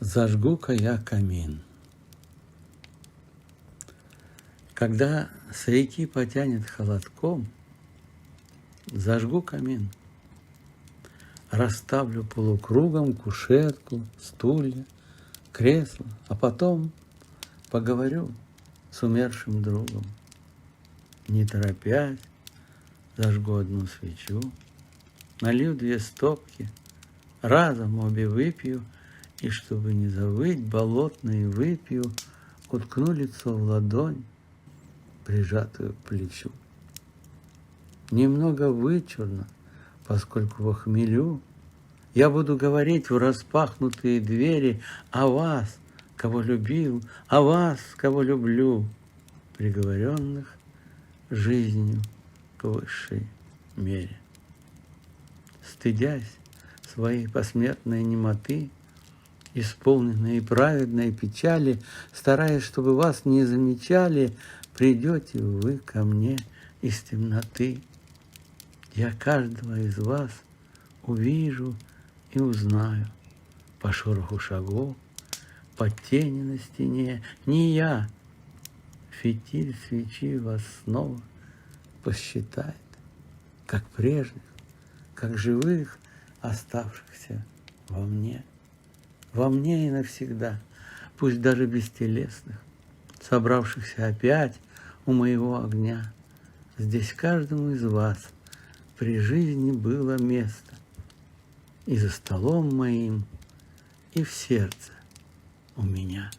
Зажгу-ка я камин. Когда с реки потянет холодком, зажгу камин. Расставлю полукругом кушетку, стулья, кресло, а потом поговорю с умершим другом. Не торопясь, зажгу одну свечу, налью 2 стопки, разом обе выпью, и, чтобы не завыть, болотной выпью, уткну лицо в ладонь, прижатую к плечу. Немного вычурно, поскольку во хмелю я буду говорить в распахнутые двери о вас, кого любил, о вас, кого люблю, приговоренных жизнью к высшей мере. Стыдясь своей посмертной немоты, исполненной праведной печали, стараясь, чтобы вас не замечали, придете вы ко мне из темноты. Я каждого из вас увижу и узнаю по шороху шагов, по тени на стене. Не я, фитиль свечи вас снова посчитает, как прежних, как живых, оставшихся во мне и навсегда, пусть даже бестелесных, собравшихся опять у моего огня. Здесь каждому из вас при жизни было место, и за столом моим, и в сердце у меня.